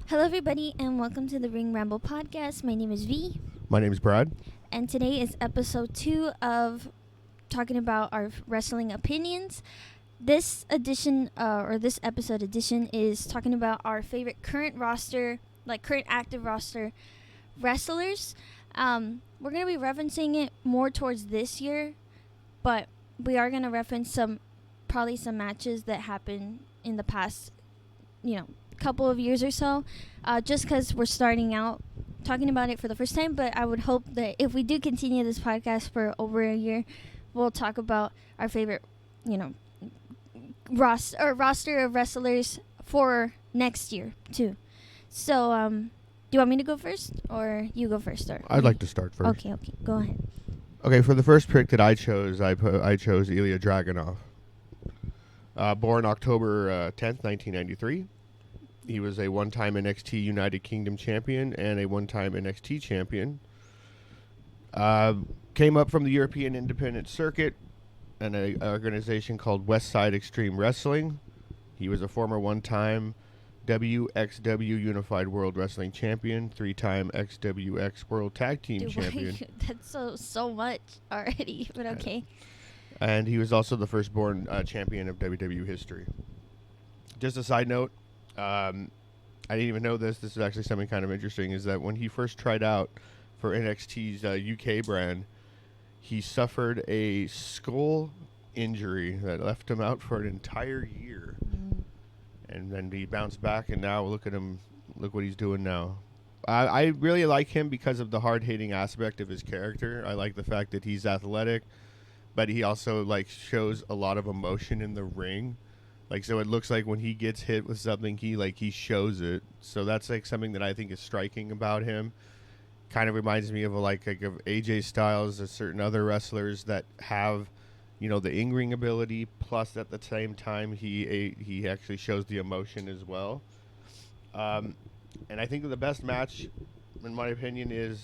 Hello, everybody, and welcome to the Ring Ramble podcast. My name is V, My name's Brad. and today is episode 2 of talking about our wrestling opinions. This edition, this episode edition, is talking about our favorite current active roster wrestlers. We're going to be referencing it more towards this year, but we are going to reference probably some matches that happened in the past, couple of years or so, just because we're starting out talking about it for the first time. But I would hope that if we do continue this podcast for over a year, we'll talk about our favorite, roster of wrestlers for next year too. So, do you want me to go first, or you go first? Or I'd like to start first. Okay, go ahead. Okay, for the first pick that I chose, I chose Ilya Dragunov. Born October 10th, 1993. He was a one-time NXT United Kingdom champion and a one-time NXT champion. Came up from the European Independent Circuit and an organization called Westside Extreme Wrestling. He was a former one-time WXW Unified World Wrestling Champion, three-time XWX World Tag Team Champion. That's so much already, but okay. And he was also the firstborn champion of WWE history. Just a side note, I didn't even know this. This is actually something kind of interesting, is that when he first tried out for NXT's UK brand, he suffered a skull injury that left him out for an entire year. And then he bounced back, and now look at him. Look what he's doing now. I really like him because of the hard-hitting aspect of his character. I like the fact that he's athletic, but he also shows a lot of emotion in the ring. So it looks like when he gets hit with something, he shows it. So that's something that I think is striking about him. Kind of reminds me of of AJ Styles or certain other wrestlers that have, the in-ring ability, plus at the same time he actually shows the emotion as well. And I think that the best match, in my opinion,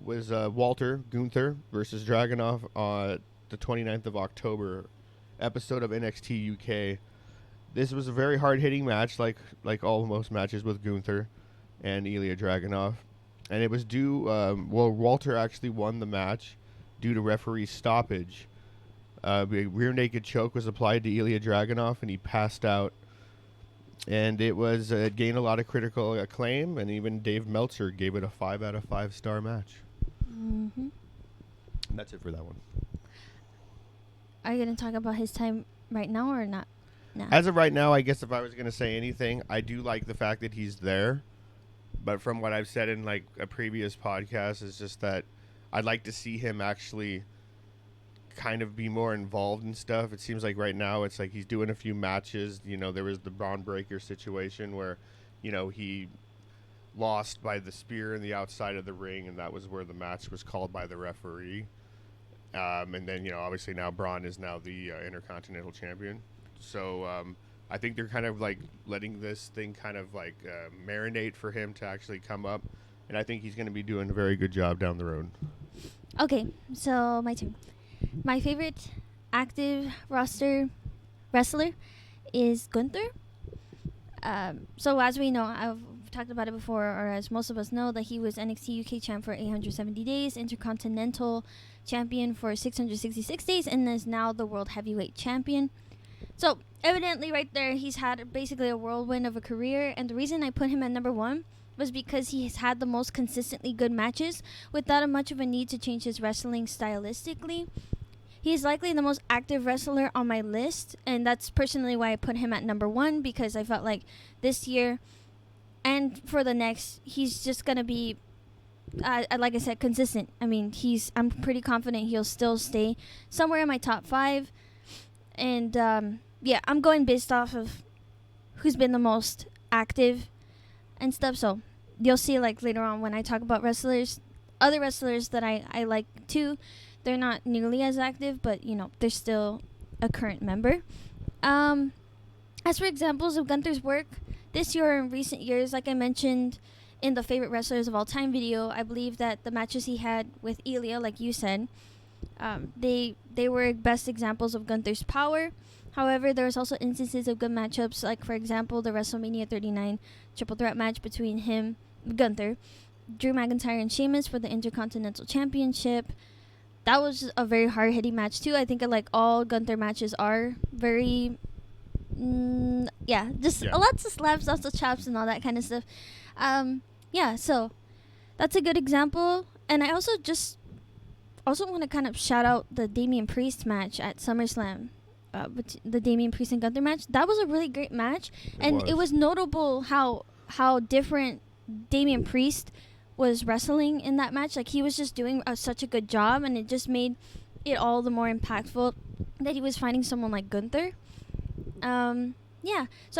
was Walter Gunther versus Dragunov on the 29th of October episode of NXT UK. This was a very hard-hitting match, like most matches with Gunther and Ilya Dragunov. And it was Walter actually won the match due to referee stoppage. A rear naked choke was applied to Ilya Dragunov, and he passed out. And it gained a lot of critical acclaim, and even Dave Meltzer gave it a 5 out of 5 star match. Mm-hmm. And that's it for that one. Are you going to talk about his time right now or not? No. As of right now, I guess if I was going to say anything, I do like the fact that he's there. But from what I've said in a previous podcast, is just that I'd like to see him actually kind of be more involved in stuff. It seems like right now it's he's doing a few matches. There was the Braun Breaker situation where, he lost by the spear in the outside of the ring, and that was where the match was called by the referee. And then, obviously now Braun is now the Intercontinental Champion. So I think they're kind of letting this thing kind of marinate for him to actually come up. And I think he's going to be doing a very good job down the road. Okay, so my turn. My favorite active roster wrestler is Gunther. So as we know, I've talked about it before, or as most of us know, that he was NXT UK champ for 870 days, Intercontinental champion for 666 days, and is now the World Heavyweight champion. So evidently right there, he's had basically a whirlwind of a career, and the reason I put him at number 1 was because he has had the most consistently good matches without much of a need to change his wrestling stylistically. He is likely the most active wrestler on my list, and that's personally why I put him at number 1, because I felt like this year and for the next, he's just going to be, like I said, consistent. I mean, I'm pretty confident he'll still stay somewhere in my top 5. And, I'm going based off of who's been the most active and stuff. So you'll see later on when I talk about wrestlers, other wrestlers that I like too. They're not nearly as active, but they're still a current member. As for examples of Gunther's work this year or in recent years, like I mentioned in the favorite wrestlers of all time video, I believe that the matches he had with Ilya, like you said, they were best examples of Gunther's power. However, there was also instances of good matchups, like for example, the WrestleMania 39 triple threat match between him, Gunther, Drew McIntyre, and Sheamus for the Intercontinental Championship. That was a very hard hitting match too. I think like all Gunther matches are very, lots of slaps, lots of chops, and all that kind of stuff. So that's a good example. And I also want to kind of shout out the Damian Priest match at SummerSlam. The Damian Priest and Gunther match. That was a really great match, it was notable how different Damian Priest was wrestling in that match. Like he was just doing such a good job, and it just made it all the more impactful that he was fighting someone like Gunther. So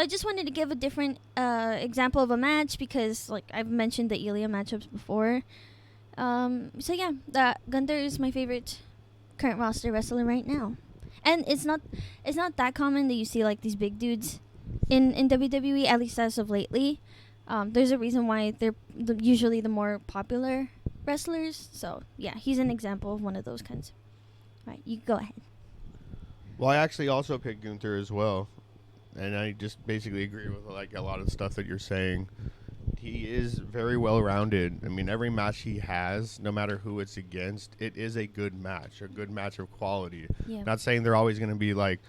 I just wanted to give a different example of a match because, like I've mentioned the Ilya matchups before. That Gunther is my favorite current roster wrestler right now. And it's not that common that you see like these big dudes in WWE, at least as of lately. There's a reason why they're usually the more popular wrestlers. So yeah, he's an example of one of those kinds. All right, you go ahead. Well, I actually also picked Gunther as well, and I just basically agree with like a lot of stuff that you're saying. He is very well-rounded. I mean, every match he has, no matter who it's against, it is a good match of quality. Yeah. Not saying they're always going to be like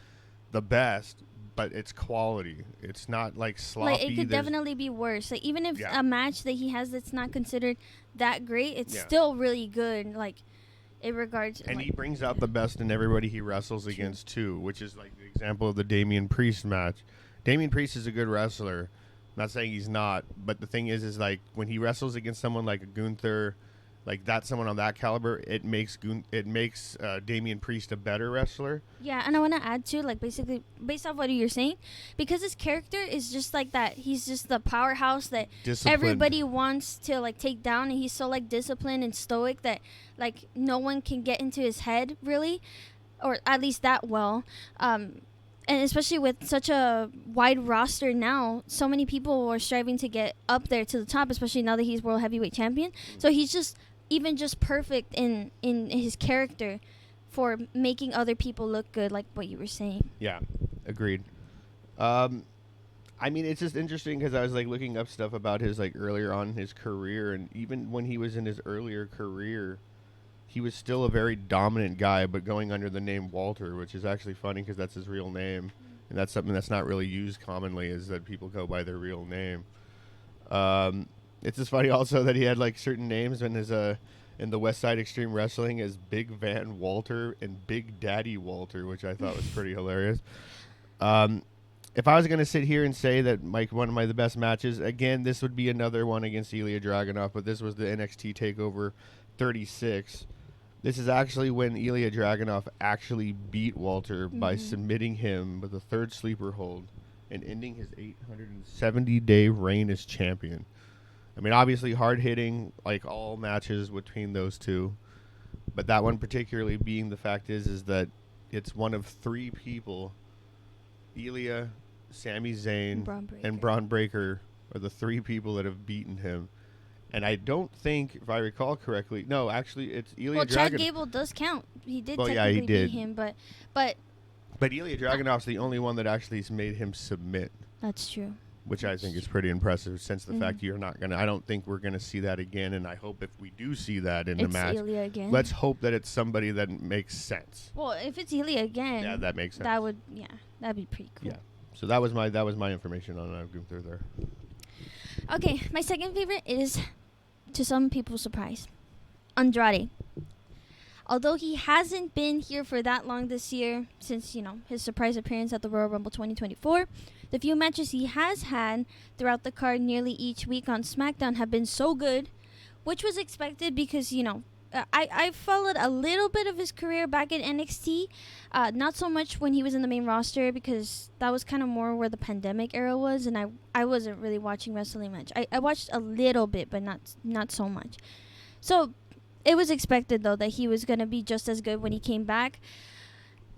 the best, but it's quality. It's not like sloppy. Like it could definitely be worse. Like even if a match that he has that's not considered that great, it's still really good. Like in regards. And like, he brings out the best in everybody he wrestles against too, which is like the example of the Damian Priest match. Damian Priest is a good wrestler. Not saying he's not, but the thing is like when he wrestles against someone like a Gunther, like that's someone on that caliber, it makes Damian Priest a better wrestler. Yeah, and I want to add too, like basically based off what you're saying, because his character is just like that. He's just the powerhouse that everybody wants to like take down, and he's so like disciplined and stoic that like no one can get into his head really, or at least that well. And especially with such a wide roster now, so many people are striving to get up there to the top, especially now that he's World Heavyweight Champion. So he's just perfect in his character for making other people look good, like what you were saying. Yeah, agreed. I mean, it's just interesting because I was like looking up stuff about his like earlier on in his career, and even when he was in his earlier career, he was still a very dominant guy, but going under the name Walter, which is actually funny because that's his real name. And that's something that's not really used commonly, is that people go by their real name. It's just funny also that he had like certain names in his in the West Side Extreme Wrestling as Big Van Walter and Big Daddy Walter, which I thought was pretty hilarious. If I was going to sit here and say that one of the best matches, again, this would be another one against Ilya Dragunov, but this was the NXT TakeOver 36. This is actually when Ilya Dragunov actually beat Walter by submitting him with a third sleeper hold and ending his 870-day reign as champion. I mean, obviously hard-hitting, like all matches between those two. But that one particularly being the fact is that it's one of three people, Ilya, Sami Zayn, and Braun Breaker are the three people that have beaten him. And I don't think, if I recall correctly, no, actually, it's Ilya Dragunov. Well, Chad Gable does count. He did technically beat him, but Ilya Dragunov's the only one that actually has made him submit. That's true. Which I think is pretty impressive, since the fact you're not gonna. I don't think we're gonna see that again, and I hope if we do see that in the match, Ilya again. Let's hope that it's somebody that makes sense. Well, if it's Ilya again, yeah, that makes sense. That'd be pretty cool. Yeah. So that was my information on Gunther there. Okay, my second favorite is, to some people's surprise, Andrade. Although he hasn't been here for that long this year, since, his surprise appearance at the Royal Rumble 2024, the few matches he has had throughout the card nearly each week on SmackDown have been so good, which was expected because, I followed a little bit of his career back at NXT, not so much when he was in the main roster, because that was kind of more where the pandemic era was, and I wasn't really watching wrestling much. I watched a little bit, but not so much. So it was expected, though, that he was going to be just as good when he came back.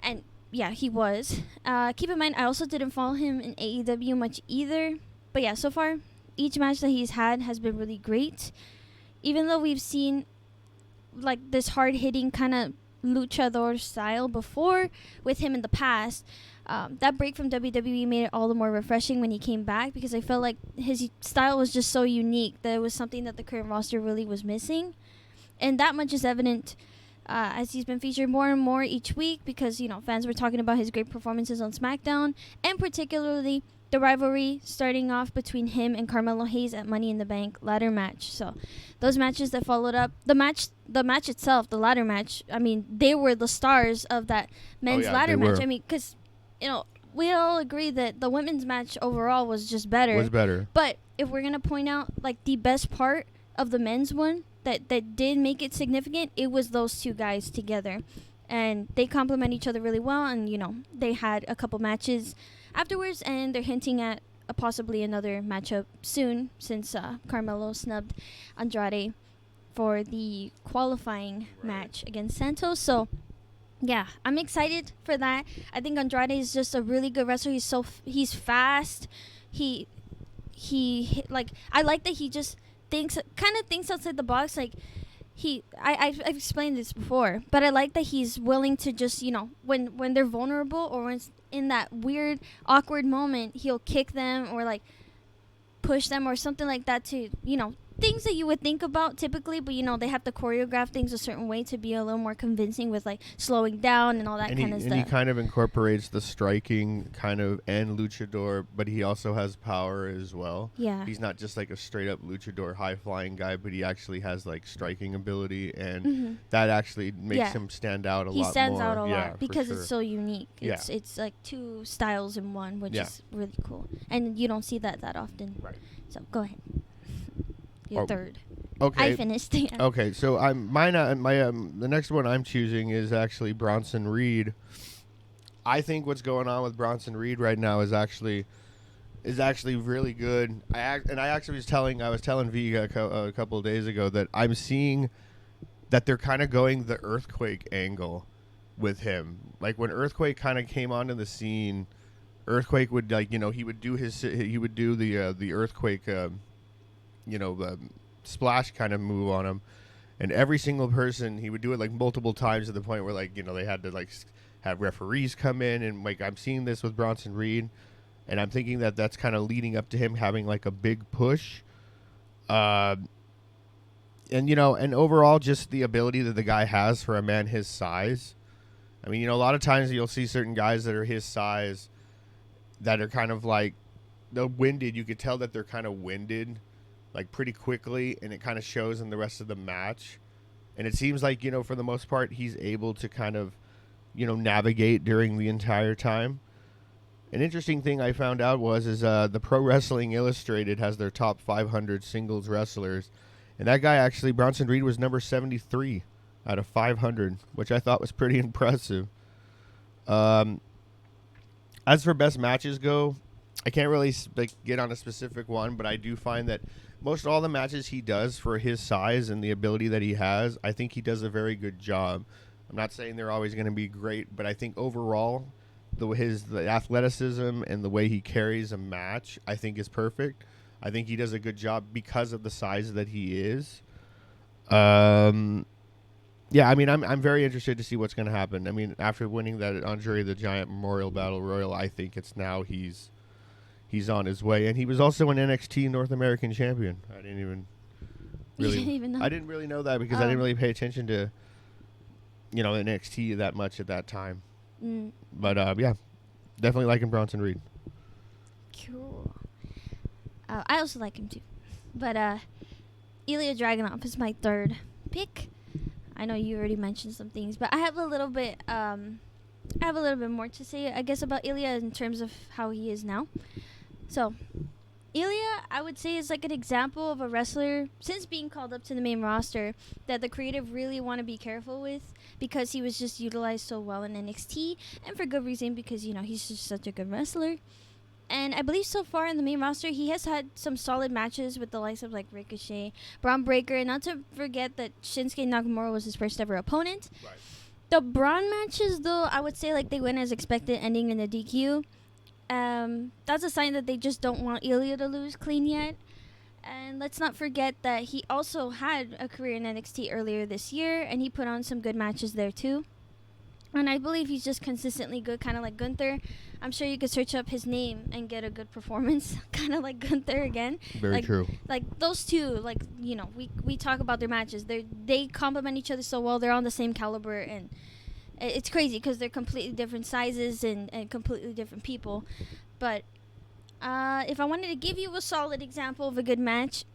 And, yeah, he was. Keep in mind, I also didn't follow him in AEW much either. But, yeah, so far, each match that he's had has been really great. Even though we've seen, like, this hard-hitting kind of, luchador style before with him in the past. That break from WWE made it all the more refreshing when he came back, because I felt like his style was just so unique that it was something that the current roster really was missing. And that much is evident as he's been featured more and more each week, because, you know, fans were talking about his great performances on SmackDown, and particularly the rivalry starting off between him and Carmelo Hayes at Money in the Bank ladder match. So those matches that followed up, the match itself, the ladder match, I mean, they were the stars of that men's ladder match. I mean, because, you know, we all agree that the women's match overall was just better. Was better. But if we're going to point out, like, the best part of the men's one that did make it significant, it was those two guys together. And they complement each other really well. And, you know, they had a couple matches afterwards, and they're hinting at possibly another matchup soon, since Carmelo snubbed Andrade for the qualifying match against Santos. So, yeah, I'm excited for that. I think Andrade is just a really good wrestler. He's fast. He like, I like that he just thinks outside the box. Like, I've explained this before, but I like that he's willing to just, you know, when they're vulnerable or when it's in that weird, awkward moment, he'll kick them or, like, push them or something like that to, you know, things that you would think about typically, but, you know, they have to choreograph things a certain way to be a little more convincing with, like, slowing down and all that kind of stuff. And he kind of incorporates the striking kind of and luchador, but he also has power as well. Yeah. He's not just like a straight up luchador high flying guy, but he actually has like striking ability, and that actually makes him stand out a lot more. He stands out a lot because sure. It's so unique. It's like two styles in one, which is really cool. And you don't see that often. Right. So go ahead. Your third. Okay. I finished. Yeah. Okay, so the next one I'm choosing is actually Bronson Reed. I think what's going on with Bronson Reed right now is actually really good. I was telling V a couple of days ago that I'm seeing that they're kind of going the Earthquake angle with him. Like when Earthquake kind of came onto the scene, Earthquake would, like, you know, he would do the Earthquake splash kind of move on him, and every single person, he would do it like multiple times to the point where, like, you know, they had to like have referees come in, and like I'm seeing this with Bronson Reed, and I'm thinking that that's kind of leading up to him having like a big push, and you know, and overall just the ability that the guy has for a man his size. I mean, you know, a lot of times you'll see certain guys that are his size that are kind of like they're winded. You could tell that they're kind of winded like pretty quickly, and it kind of shows in the rest of the match. And it seems like, you know, for the most part, he's able to kind of, you know, navigate during the entire time. An interesting thing I found out was the Pro Wrestling Illustrated has their top 500 singles wrestlers, and that guy actually, Bronson Reed, was number 73 out of 500, which I thought was pretty impressive. As for best matches go, I can't really get on a specific one, but I do find that most all the matches he does for his size and the ability that he has, I think he does a very good job. I'm not saying they're always going to be great, but I think overall, the athleticism and the way he carries a match, I think is perfect. I think he does a good job because of the size that he is. Yeah, I mean, I'm very interested to see what's going to happen. I mean, after winning that Andre the Giant Memorial Battle Royal, I think it's now he's on his way, and he was also an NXT North American champion. I didn't even know. I didn't really know that because I didn't really pay attention to, you know, NXT that much at that time. But yeah, definitely liking Bronson Reed. Cool. I also like him too, but Ilya Dragunov is my third pick. I know you already mentioned some things, but I have a little bit more to say, I guess, about Ilya in terms of how he is now. So, Ilya, I would say, is like an example of a wrestler, since being called up to the main roster, that the creative really want to be careful with, because he was just utilized so well in NXT, and for good reason, because, you know, he's just such a good wrestler. And I believe so far in the main roster, he has had some solid matches with the likes of, like, Ricochet, Braun Breaker, and not to forget that Shinsuke Nakamura was his first ever opponent. Right. The Braun matches, though, I would say, like, they went as expected, ending in a DQ. That's a sign that they just don't want Ilya to lose clean yet. And let's not forget that he also had a career in NXT earlier this year, and he put on some good matches there too. And I believe he's just consistently good, kind of like Gunther. I'm sure you could search up his name and get a good performance, kind of like Gunther again. Very true. Like those two, like, you know, we talk about their matches. They complement each other so well. They're on the same caliber, and it's crazy because they're completely different sizes and completely different people. But if I wanted to give you a solid example of a good match,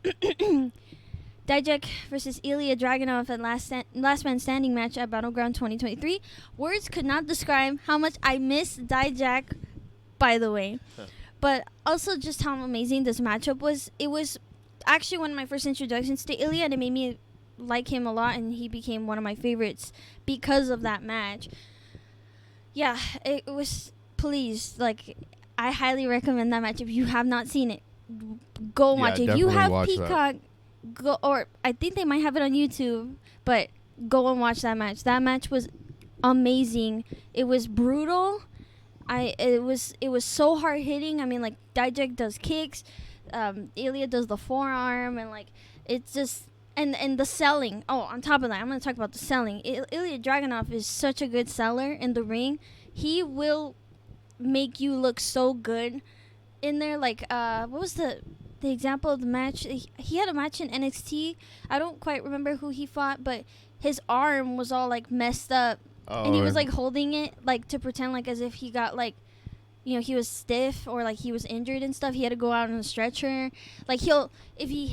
Dijak versus Ilya Dragunov at last man standing match at Battleground 2023. Words could not describe how much I miss Dijak, by the way. But also just how amazing this matchup was. It was actually one of my first introductions to Ilya, and it made me like him a lot, and he became one of my favorites because of that match. Yeah, it was, please, like, I highly recommend that match. If you have not seen it, go watch it. If you have Peacock, go, or I think they might have it on YouTube, but go and watch that match. That match was amazing. It was brutal. It was so hard hitting. I mean, like, Dijak does kicks, Ilya does the forearm, and like, it's just, and the selling. Oh, on top of that, I'm gonna talk about the selling. Ilya Dragunov is such a good seller in the ring. He will make you look so good in there. Like, what was the example of the match? He had a match in NXT. I don't quite remember who he fought, but his arm was all like messed up, and he was like holding it like to pretend like as if he got like, you know, he was stiff or like he was injured and stuff. He had to go out on a stretcher. Like, if you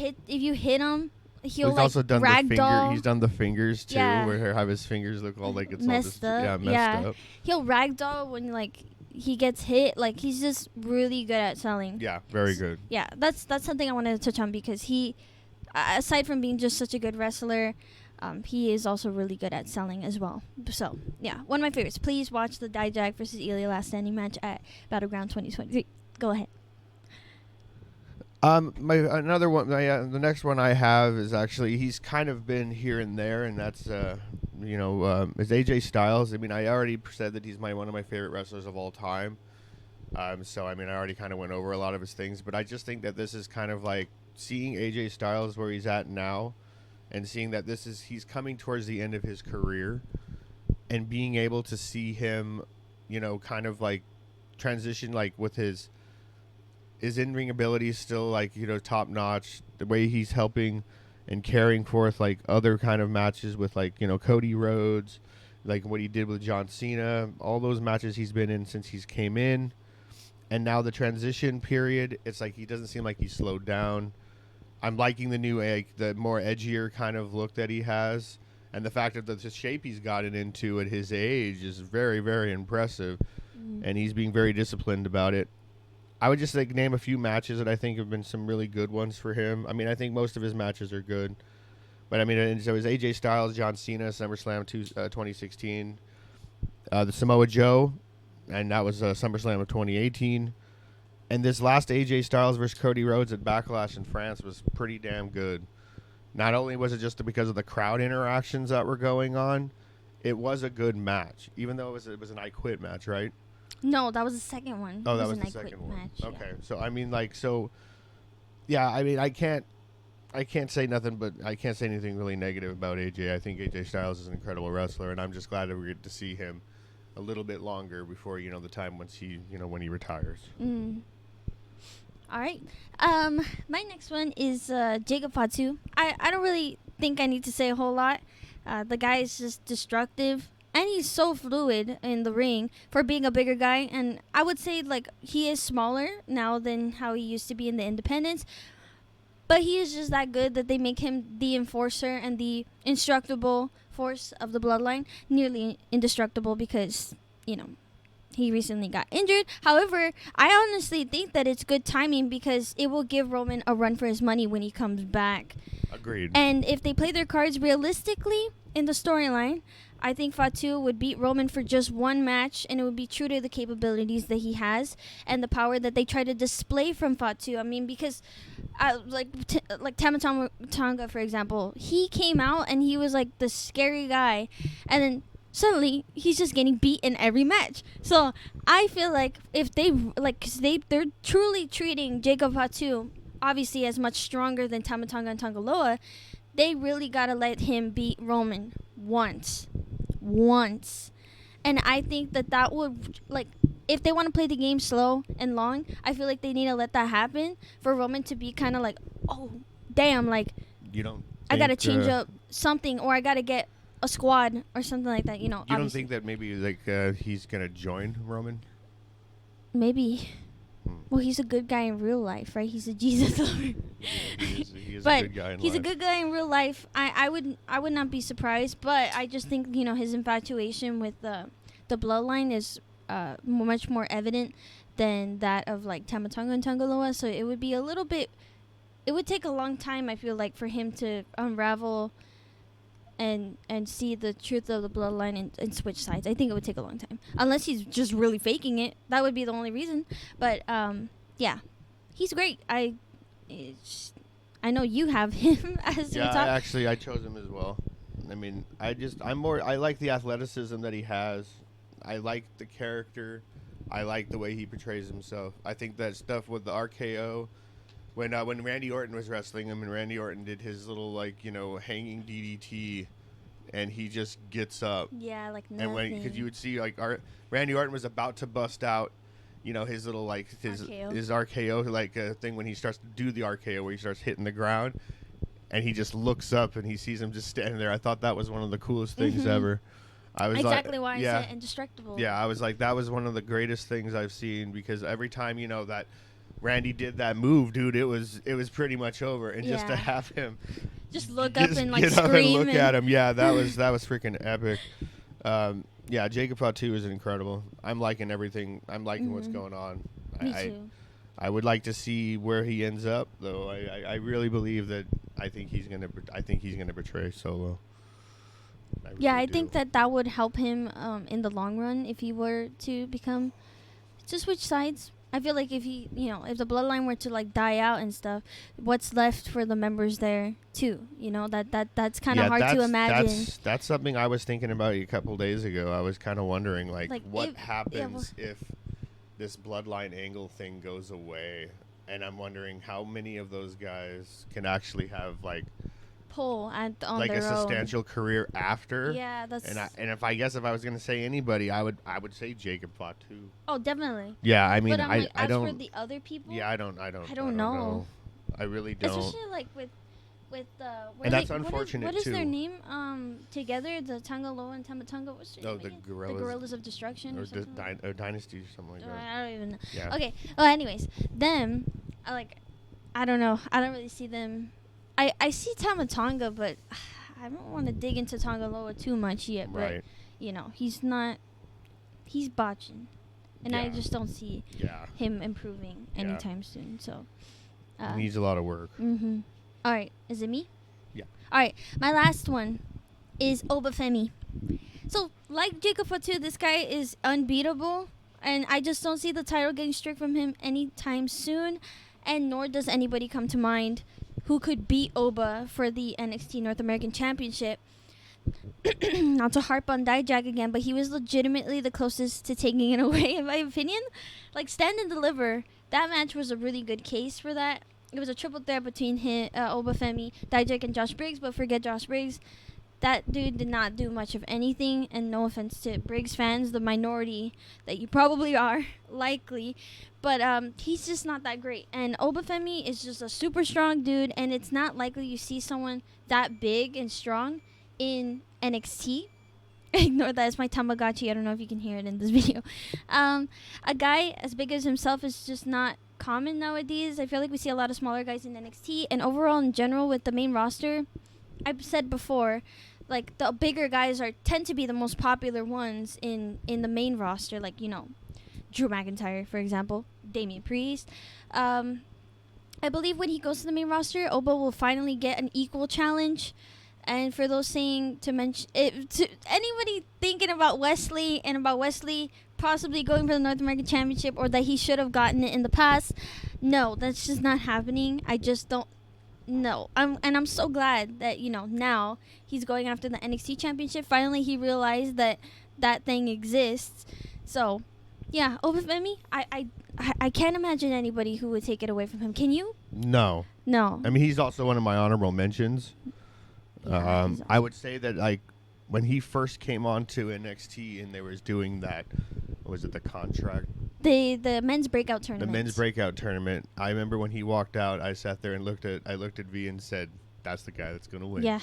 hit him, he'll like also done ragdoll. He's done the fingers too, Yeah. where he'll have his fingers look all like it's messed all just, up. messed up. He'll ragdoll when like he gets hit. Like, he's just really good at selling. Yeah, very good. Yeah, that's something I wanted to touch on because he, aside from being just such a good wrestler, he is also really good at selling as well. So, yeah, one of my favorites. Please watch the Dijak versus Ilya last standing match at Battleground 2023. Go ahead. The next one I have is actually, he's kind of been here and there, and that's is AJ Styles. I mean, I already said that he's one of my favorite wrestlers of all time. So I mean, I already kind of went over a lot of his things, but I just think that this is kind of like seeing AJ Styles where he's at now, and seeing that he's coming towards the end of his career, and being able to see him, you know, kind of like transition, like with his in-ring abilities still, like, you know, top notch, the way he's helping and carrying forth like other kind of matches with, like, you know, Cody Rhodes, like what he did with John Cena, all those matches he's been in since he's came in. And now the transition period, it's like he doesn't seem like he's slowed down. I'm liking the new, the more edgier kind of look that he has, and the fact that the shape he's gotten into at his age is very, very impressive. And he's being very disciplined about it. I would just like name a few matches that I think have been some really good ones for him. I mean, I think most of his matches are good, but I mean, so it was AJ Styles, John Cena, SummerSlam 2016, the Samoa Joe, and that was SummerSlam of 2018. And this last AJ Styles versus Cody Rhodes at Backlash in France was pretty damn good. Not only was it just because of the crowd interactions that were going on, it was a good match, even though it was an I Quit match, right? No, that was the second one. Oh, that was the second one. Match, okay, yeah. so I mean, like, yeah. I mean, I can't say nothing, but I can't say anything really negative about AJ. I think AJ Styles is an incredible wrestler, and I'm just glad that we get to see him a little bit longer before, you know, the time when he retires. All right. My next one is Jacob Fatu. I don't really think I need to say a whole lot. The guy is just destructive. And he's so fluid in the ring for being a bigger guy. And I would say, like, he is smaller now than how he used to be in the independents. But he is just that good that they make him the enforcer and the indestructible force of the bloodline. Nearly indestructible because, you know, he recently got injured. However, I honestly think that it's good timing because it will give Roman a run for his money when he comes back. Agreed. And if they play their cards realistically in the storyline, I think Fatu would beat Roman for just one match, and it would be true to the capabilities that he has and the power that they try to display from Fatu. I mean, because like Tama Tonga, for example, he came out and he was like the scary guy, and then suddenly he's just getting beat in every match. So I feel like if they they're truly treating Jacob Fatu obviously as much stronger than Tama Tonga and Tonga Loa, they really gotta let him beat Roman once. And I think that would, like, if they want to play the game slow and long, I feel like they need to let that happen for Roman to be kind of like, oh, damn, like, You don't. I got to think, change up something, or I got to get a squad or something like that, You don't obviously. think that maybe like he's gonna join Roman? Maybe. Well, he's a good guy in real life, right? He's a Jesus lover. He is But a good guy in he's a life. good guy in real life. I would not be surprised, but I just think his infatuation with the bloodline is much more evident than that of like Tama Tonga and Tangaloa. So it would be a little bit. It would take a long time, I feel like, for him to unravel and see the truth of the bloodline and switch sides. I think it would take a long time, unless he's just really faking it. That would be the only reason. But yeah, he's great. I know you have him as your Yeah, top. I chose him as well. I mean, I like the athleticism that he has. I like the character. I like the way he portrays himself. I think that stuff with the RKO, when Randy Orton was wrestling him and Randy Orton did his little hanging DDT, and he just gets up. Yeah, like And nothing. because you would see Randy Orton was about to bust out, his little his RKO thing when he starts to do the RKO where he starts hitting the ground, and he just looks up and he sees him just standing there. I thought that was one of the coolest things ever. I was exactly like, why I said indestructible. yeah, I was like, that was one of the greatest things I've seen, because every time that Randy did that move, dude, it was pretty much over, and just to Yeah. have him Just look up and like get up scream. and look at him, yeah, that was freaking epic. Yeah, Jacob Fatu is incredible. I'm liking everything. I'm liking what's going on. Me too. I would like to see where he ends up, though. I really believe that I think he's gonna betray Solo. Yeah, really I do. think that would help him in the long run if he were to switch sides. I feel like if if the bloodline were to like die out and stuff, what's left for the members there too? That's kind of hard to imagine. That's something I was thinking about a couple days ago. I was kind of wondering, like what happens if this bloodline angle thing goes away, and I'm wondering how many of those guys can actually have Pull on like their a own. substantial career after. Yeah, that's. And if I was gonna say anybody, I would say Jacob Fatu. Oh, definitely. Yeah, I mean, But I'm like, I as don't. for the other people. Yeah, I don't don't know. I really don't. Especially like with And that's unfortunate, what is their too. name together, the Tangaloa and Tamatonga? What's their name the again? Gorillas. The Gorillas of Destruction Or or something like or Dynasty or something like that? that. I don't even know. Yeah. Okay, well, anyways, them, I don't know, I don't really see them. I see Tamatonga, but I don't want to dig into Tangaloa too much yet. Right. But he's botching, and I Yeah. just don't see Yeah. him improving Yeah. anytime soon. So He needs a lot of work. Mm-hmm. All right. Is it me? Yeah. All right. My last one is Obafemi. So, like Jacob Fatu, this guy is unbeatable, and I just don't see the title getting stripped from him anytime soon, and nor does anybody come to mind who could beat Oba for the NXT North American Championship. Not to harp on Dijak again, but he was legitimately the closest to taking it away, in my opinion. Like, Stand and Deliver, that match was a really good case for that. It was a triple threat between him, Obafemi, Dijak, and Josh Briggs, but forget Josh Briggs. That dude did not do much of anything, and no offense to Briggs fans, the minority that you probably are, likely, but he's just not that great. And Obafemi is just a super strong dude, and it's not likely you see someone that big and strong in NXT. Ignore that, it's my Tamagotchi. I don't know if you can hear it in this video. A guy as big as himself is just not common nowadays. I feel like we see a lot of smaller guys in NXT, and overall in general with the main roster, I've said before, like the bigger guys tend to be the most popular ones in the main roster, like Drew McIntyre, for example, Damian Priest. I believe when he goes to the main roster, Oba will finally get an equal challenge. And for those saying to mention it, to anybody thinking about Wesley possibly going for the North American Championship, or that he should have gotten it in the past, no, that's just not happening. I just don't. No, I'm so glad that now he's going after the NXT Championship. Finally, he realized that thing exists. So, yeah, Obafemi, I can't imagine anybody who would take it away from him. Can you? No. No. I mean, he's also one of my honorable mentions. Yeah, he's I would say that when he first came on to NXT and they was doing that, what was it, the contract? The men's breakout The tournament. men's breakout tournament. I remember when he walked out, I sat there and looked at V and said, that's the guy that's going to win. Yeah.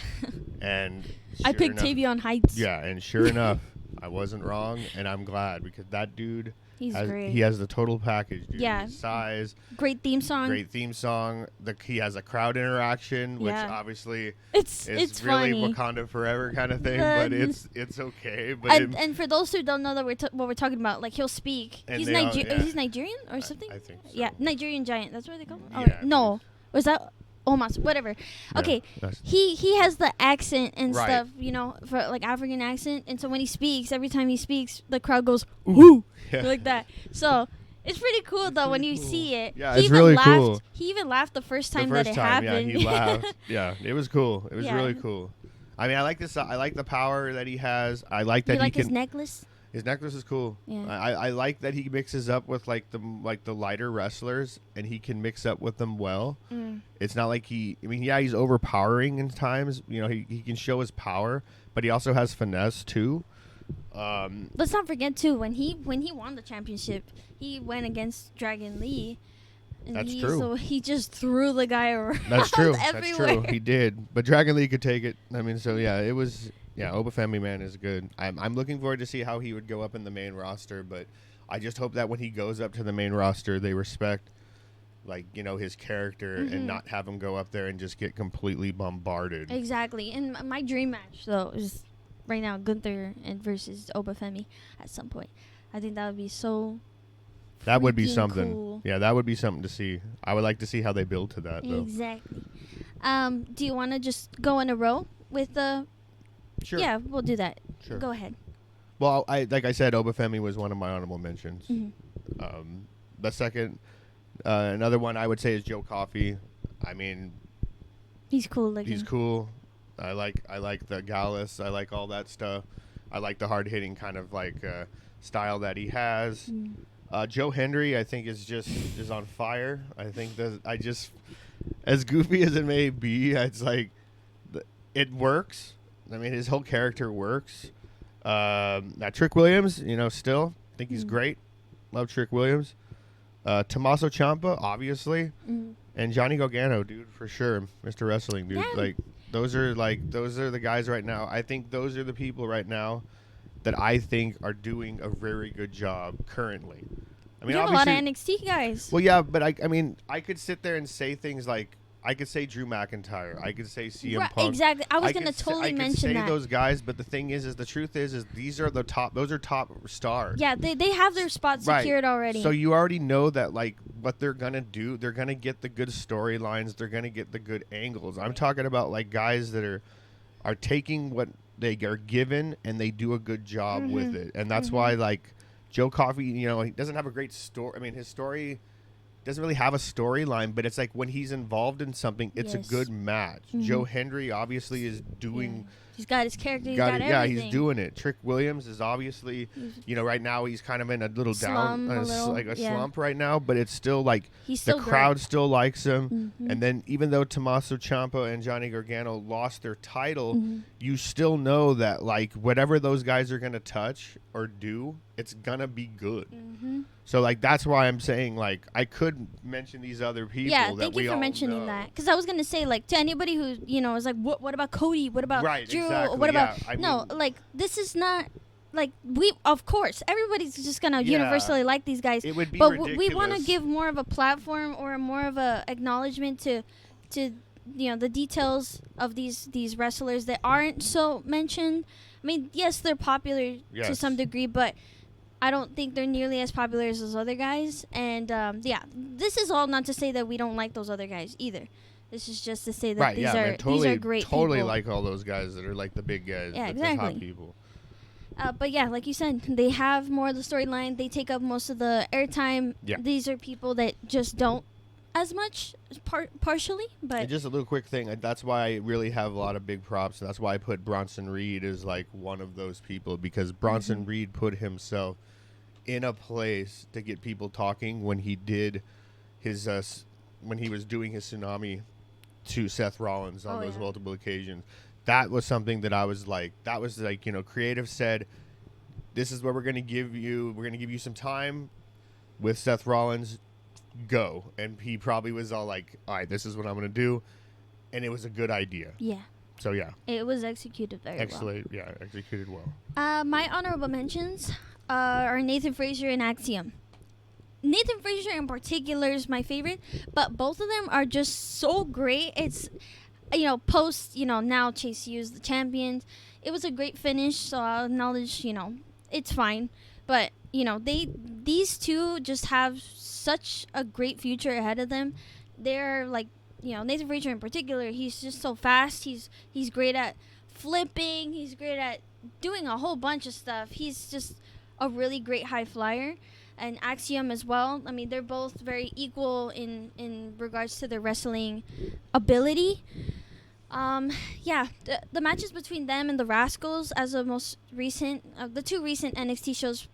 And I sure picked enough- Tavion Heights. Yeah, and sure enough, I wasn't wrong, and I'm glad because that dude, He's great. he has the total package, dude. Yeah. His size, Great theme song. great theme song. He has a crowd interaction, which Yeah. obviously It's is really funny. Wakanda Forever kind of thing, The- but it's okay. But And for those who don't know that what we're talking about, like he'll speak. And He's they all- yeah. He's Nigerian or something. I think so. Yeah, Nigerian giant. That's what they call him. Oh, Yeah, I no, was that Omas? Whatever. Yeah, Okay, that's- he has the accent and Right. stuff, you know, for like African accent, and so when he speaks, every time he speaks, the crowd goes Ooh. woo Yeah. like that. So. It's pretty cool though when you pretty cool. see it. Yeah, He it's even really laughed. cool. He even laughed the first time the first that it time, happened. yeah, he laughed. Yeah, it was cool. It was Yeah. really cool. I mean, I like this. I like the power that he has. I like that You like he his can. necklace? His necklace is cool. Yeah. I like that he mixes up with like the lighter wrestlers, and he can mix up with them well. Mm. It's not like I mean, yeah, he's overpowering in times. You know, he can show his power, but he also has finesse too. Let's not forget too when he won the championship, he went against Dragon Lee. And That's true. So he just threw the guy around. That's true. Everywhere. That's true. He did, but Dragon Lee could take it. I mean, so yeah, it was. Yeah, Obafemi, man, is good. I'm looking forward to see how he would go up in the main roster, but I just hope that when he goes up to the main roster, they respect, like, you know, his character and not have him go up there and just get completely bombarded. Exactly. And my dream match though is right now Gunther and versus Obafemi at some point. I think that would be so. That would be freaking something. cool. Yeah, that would be something to see. I would like to see how they build to that, though. Exactly. Do you want to just go in a row with the? Sure. Yeah, we'll do that. Sure. Go ahead. Well, like I said, Obafemi was one of my honorable mentions. Mhm. The second, another one I would say is Joe Coffey. I mean, He's cool looking. he's cool. I like the Gallus. I like all that stuff. I like the hard hitting kind of like style that he has. Joe Hendry, I think, is on fire. I think that as goofy as it may be, it's like it works. I mean, his whole character works. Now Trick Williams, you know, still think he's great. Love Trick Williams. Tommaso Ciampa, obviously, and Johnny Gargano, dude, for sure. Mr. Wrestling, dude. Yeah. Like those are the guys right now. I think those are the people right now that I think are doing a very good job currently. I mean, you have a lot of obviously- NXT guys. well, yeah, but I mean, I could sit there and say things like, I could say Drew McIntyre, I could say CM Right, Punk. exactly. I was could gonna say- totally I could mention say that. those guys, but the thing is the truth is these are those are top stars. Yeah, they have their spot Right. secured already. So you already know that, like, what they're gonna do. They're gonna get the good storylines. They're gonna get the good angles. I'm talking about like guys that are taking what they are given and they do a good job with it. And that's why, like, Joe Coffey, you know, he doesn't have a great story. I mean, his story doesn't really have a storyline, but it's like when he's involved in something, it's Yes. a good match. Joe Hendry obviously is doing. He's got his character. He's Got got it, yeah, everything. he's doing it. Trick Williams is obviously, you know, right now he's kind of in a little Slum, down, a little, like a yeah. slump right now, but it's still like He's the still crowd great. still likes him. And then even though Tommaso Ciampa and Johnny Gargano lost their title, you still know that like whatever those guys are gonna touch or do, it's gonna be good. So like that's why I'm saying like I could mention these other people. Yeah, that thank we you for all mentioning know. that. Because I was gonna say, like, to anybody who is like, what about Cody? What about Right, Drew? exactly, What about yeah. I no? mean- Like, this is not like of course everybody's just gonna Yeah. universally like these guys. It would be but ridiculous. we want to give more of a platform or more of a acknowledgement to the details of these wrestlers that aren't so mentioned. I mean, yes, they're popular to Yes. some degree, but I don't think they're nearly as popular as those other guys. And this is all not to say that we don't like those other guys either. This is just to say that Right, these yeah, are man, totally, these are great totally people. like all those guys that are like the big guys, Yeah, the top exactly. people. But yeah, like you said, they have more of the storyline. They take up most of the airtime. Yeah. These are people that just don't as much partially, but And just a little quick thing. That's why I really have a lot of big props. That's why I put Bronson Reed as like one of those people because Bronson Reed put himself in a place to get people talking when he did his when he was doing his tsunami to Seth Rollins on Oh, those yeah. multiple occasions. that was something that I was like, creative said, this is what we're going to give you. We're going to give you some time with Seth Rollins. Go. And he probably was all like, all right, this is what I'm going to do. And it was a good idea. Yeah. So, yeah. It was executed very well. Excellent. Yeah, executed well. My honorable mentions are Nathan Frazier and Axiom. Nathan Frazier in particular is my favorite, but both of them are just so great. It's, post, now Chase U is the champion. It was a great finish, so I'll acknowledge, it's fine. But, these two just have such a great future ahead of them. They're like, Nathan Frazier in particular, he's just so fast. He's great at flipping. He's great at doing a whole bunch of stuff. He's just a really great high flyer. And Axiom as well. I mean, they're both very equal in regards to their wrestling ability. The matches between them and the Rascals as the most recent, the two recent NXT shows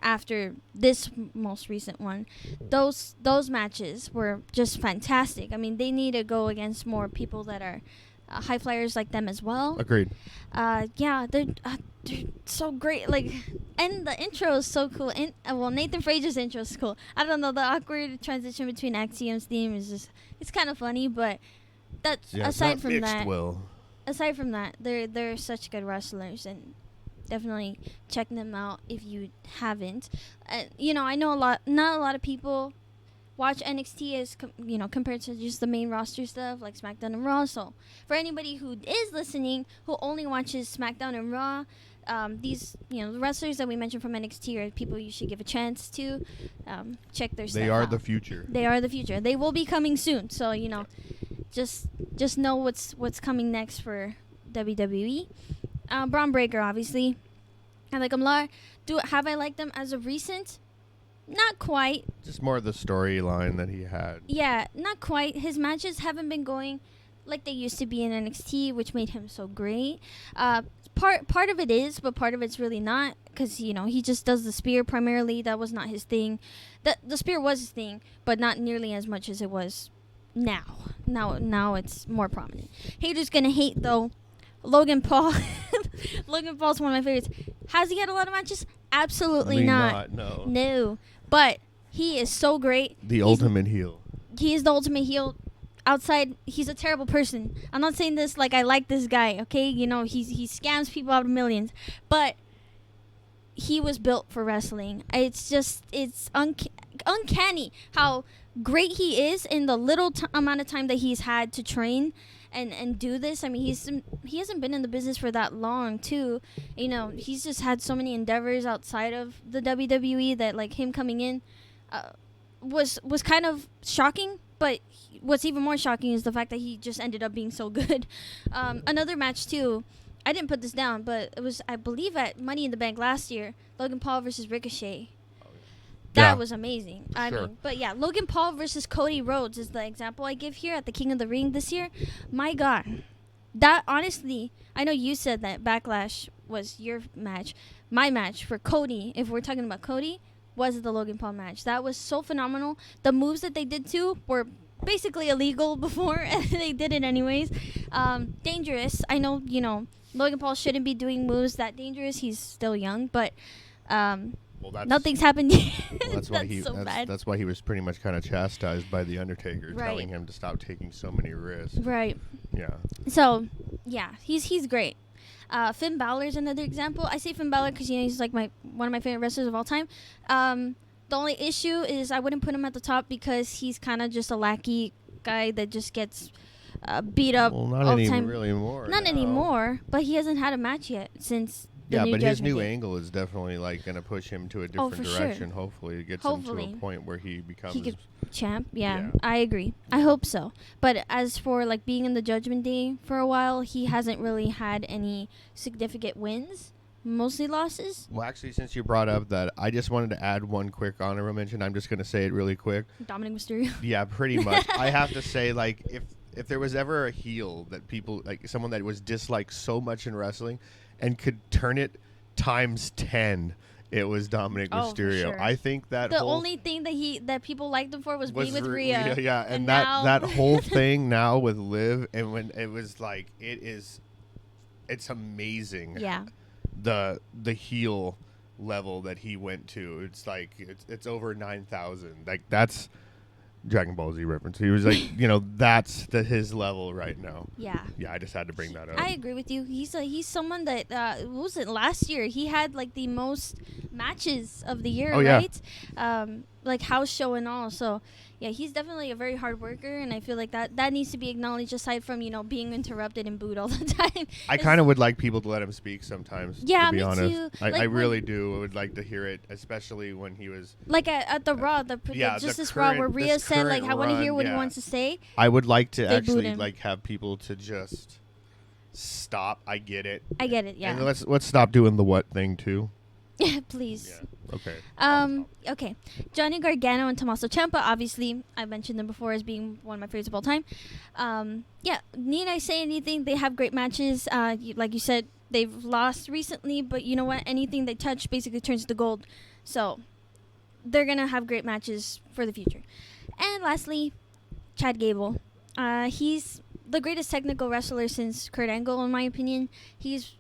after this most recent one, those matches were just fantastic. I mean, they need to go against more people that are high flyers like them as well. Agreed. They're so great. Like, and the intro is so cool. And Nathan Frazier's intro is cool. I don't know, the awkward transition between Axiom's theme is just, it's kind of funny, but that's aside from that, they're such good wrestlers, and definitely check them out if you haven't. I know not a lot of people watch NXT as compared to just the main roster stuff like SmackDown and Raw. So for anybody who is listening who only watches SmackDown and Raw, these the wrestlers that we mentioned from NXT are people you should give a chance to check their stuff out. They are the future. They are the future. They will be coming soon. So just know what's coming next for WWE. Braun Breaker, obviously, I like him a lot. Have I liked them as of recent? Not quite. Just more of the storyline that he had. Yeah, not quite. His matches haven't been going like they used to be in NXT, which made him so great. Part of it is, but part of it's really not, because he just does the spear primarily. That was not his thing. The spear was his thing, but not nearly as much as it was now. Now it's more prominent. Haters gonna hate though. Logan Paul. Logan Paul's one of my favorites. Has he had a lot of matches? Absolutely not. No. But he is so great. The ultimate heel. He is the ultimate heel. Outside, he's a terrible person. I'm not saying this like I like this guy, okay? He scams people out of millions. But he was built for wrestling. It's uncanny how great he is in the little amount of time that he's had to train and do this. I mean, he hasn't been in the business for that long too. He's just had so many endeavors outside of the WWE that like him coming in was kind of shocking. But what's even more shocking is the fact that he just ended up being so good. Another match too. I didn't put this down, but it was, I believe, at Money in the Bank last year. Logan Paul versus Ricochet. That was amazing. But yeah, Logan Paul versus Cody Rhodes is the example I give here at the King of the Ring this year. My God. That, honestly, I know you said that Backlash was your match. My match for Cody, if we're talking about Cody, was the Logan Paul match. That was so phenomenal. The moves that they did, too, were basically illegal before, and they did it anyways. Dangerous. I know, Logan Paul shouldn't be doing moves that dangerous. He's still young, but... nothing's happened yet. That's why he was pretty much kind of chastised by The Undertaker, right, telling him to stop taking so many risks. Right. Yeah. So, yeah, he's great. Finn Balor's another example. I say Finn Balor because he's like one of my favorite wrestlers of all time. The only issue is I wouldn't put him at the top because he's kind of just a lackey guy that just gets beat up all the time. Not anymore, but he hasn't had a match yet since. But his new angle is definitely like going to push him to a different direction. Sure. Hopefully, it gets him to a point where he becomes champ. Yeah, I agree. I hope so. But as for like being in the Judgment Day for a while, he hasn't really had any significant wins. Mostly losses. Well, actually, since you brought up that, I just wanted to add one quick honorable mention. I'm just going to say it really quick. Dominic Mysterio. Yeah, pretty much. I have to say, like, if there was ever a heel that people like, someone that was disliked so much in wrestling, and could turn it times 10 it was Dominic Oh, for Mysterio. sure. I think that The whole only thing that people liked him for was being with Rhea. Yeah, And and that now- that whole thing now with Liv, and when it was like it's amazing. Yeah. The heel level that he went to, it's like it's over 9,000. Like that's Dragon Ball Z reference. He was like, that's his level right now. Yeah. Yeah, I just had to bring that up. I agree with you. He's someone that what was it last year? He had like the most matches of the year, Oh, yeah. right? Like house show and all. So yeah, he's definitely a very hard worker, and I feel like that needs to be acknowledged aside from being interrupted and booed all the time. I kind of would like people to let him speak sometimes. Yeah, to be me honest. too. I Like, really do. I would like to hear it, especially when he was. Like at the Raw, yeah, just the this Raw where current- Rhea this said like, current I want to hear run, what he yeah. wants to say. I would like to They booed actually him. like have people to just stop. I get it. I get it. Yeah. And let's stop doing the what thing too. Please. Yeah. Okay. Okay. Johnny Gargano and Tommaso Ciampa, obviously, I mentioned them before as being one of my favorites of all time. Yeah, need I say anything? They have great matches. Like you said, they've lost recently, but you know what? Anything they touch basically turns to gold. So, they're going to have great matches for the future. And lastly, Chad Gable. He's the greatest technical wrestler since Kurt Angle, in my opinion. He's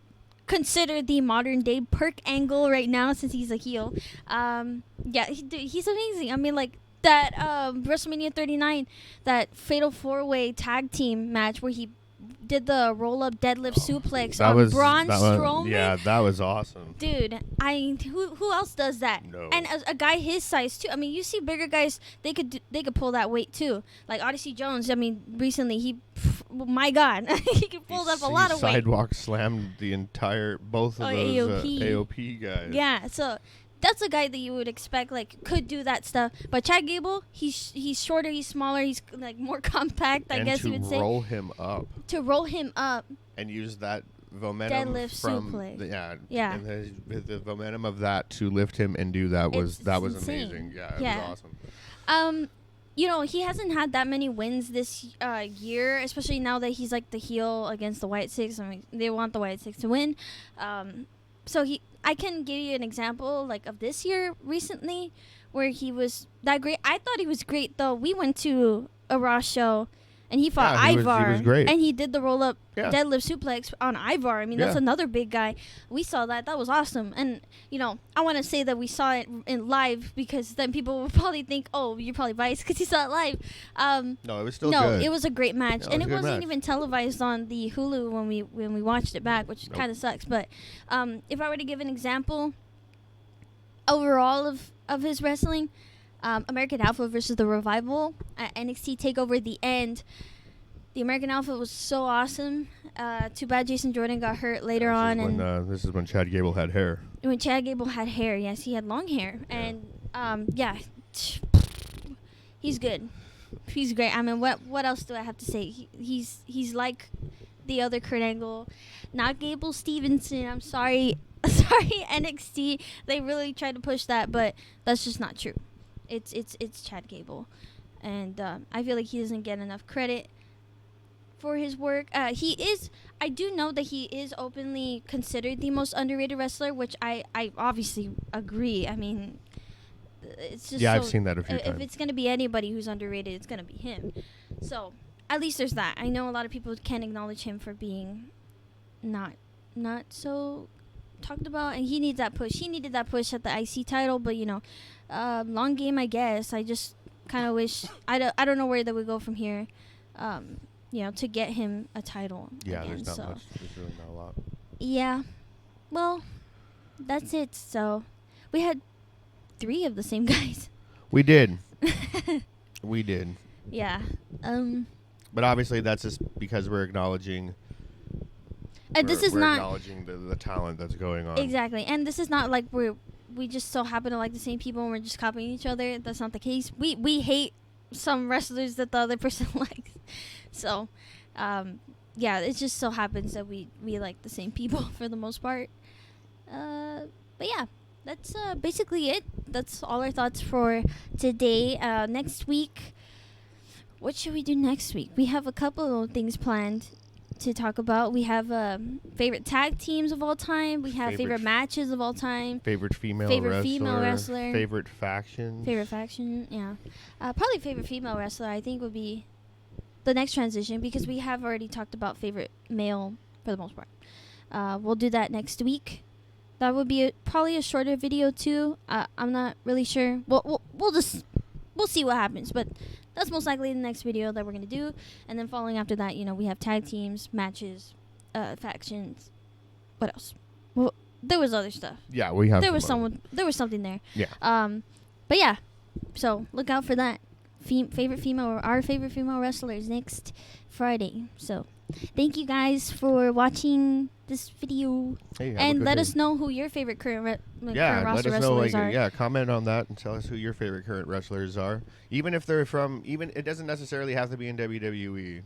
considered the modern day Perk Angle right now since he's a heel. Yeah, he's amazing. I mean, like that WrestleMania 39, that Fatal 4-Way tag team match where he did the roll up deadlift suplex on Braun Strowman. Yeah, that was awesome. Dude, who else does that? No. And a guy his size too. I mean, you see bigger guys, they could pull that weight too. Like Odyssey Jones. I mean, recently my God, he could pull up a lot of weight. Sidewalk slammed the entire both of those AOP guys. Yeah, so that's a guy that you would expect could do that stuff. But Chad Gable, he's shorter, he's smaller, he's like more compact. I guess you would say. To roll him up. To roll him up. And use that momentum Deadlift from suplex. Yeah. And the momentum of that to lift him and do that was insane. amazing. Yeah, it was awesome. He hasn't had that many wins this year, especially now that he's like the heel against the White Six. I mean, they want the White Six to win. So I can give you an example of this year recently where he was that great. I thought he was great though. We went to a Raw show and he fought Ivar. He was great. And he did the roll up deadlift suplex on Ivar. I mean, that's another big guy. We saw that. That was awesome. And, I want to say that we saw it in live because then people would probably think, oh, you're probably biased because you saw it live. No, it was still good. No, it was a great match. Yeah, and it was a good wasn't match. even televised on the Hulu when we watched it back, which kind of sucks. But if I were to give an example overall of his wrestling, American Alpha versus the Revival at NXT TakeOver the end. The American Alpha was so awesome. Too bad Jason Jordan got hurt later on. This is when Chad Gable had hair. When Chad Gable had hair, yes, he had long hair. Yeah. And he's good. He's great. I mean, what else do I have to say? He's like the other Kurt Angle, not Gable Stevenson. I'm sorry, NXT. They really tried to push that, but that's just not true. It's Chad Gable, and I feel like he doesn't get enough credit for his work. I do know that he is openly considered the most underrated wrestler, which I obviously agree. I mean, it's just I've seen that a few times. If it's going to be anybody who's underrated, it's going to be him. So at least there's that. I know a lot of people can't acknowledge him for being not so talked about, and he needs that push. He needed that push at the IC title, but long game, I guess. I just kind of wish I don't know where they would go from here. To get him a title. Yeah, again, there's not so. much. There's really not a lot. Yeah. Well, that's it. So we had 3 of the same guys. We did. We did. Yeah. But obviously, that's just because we're acknowledging. This is we're not acknowledging the talent that's going on. exactly, and this is not like we just so happen to like the same people and we're just copying each other. That's not the case. We hate some wrestlers that the other person likes. So, it just so happens that we like the same people for the most part. But yeah, that's basically it. That's all our thoughts for today. Next week, what should we do next week? We have a couple of things planned. to talk about. We have favorite tag teams of all time. We have favorite Favorite matches of all time. Favorite female wrestler. Favorite faction. Favorite faction, yeah. Probably favorite female wrestler, I think, would be the next transition because we have already talked about favorite male for the most part. We'll do that next week. That would be probably a shorter video too. I'm not really sure. We'll see what happens, but that's most likely the next video that we're gonna do. And then following after that, we have tag teams, matches, factions. What else? Well, there was other stuff. Yeah, we have. There was something there. Yeah. But yeah, so look out for that. Our favorite female wrestlers next Friday. So, thank you guys for watching this video, Hey, and let us know who your favorite current current let roster us know. wrestlers are. Comment on that and tell us who your favorite current wrestlers are. Even if they're from, it doesn't necessarily have to be in WWE.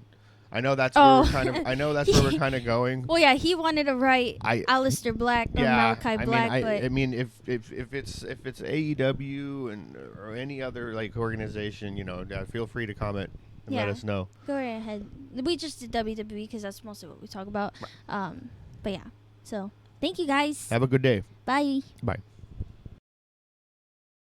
I know that's where we're kind of. I know that's where we're kind of going. Well, yeah, he wanted to write Aleister Black or Malachi Black, but I mean, if it's AEW or any other like organization, feel free to comment and let us know. Go right ahead. We just did WWE because that's mostly what we talk about. Right. But yeah, so thank you guys. Have a good day. Bye. Bye.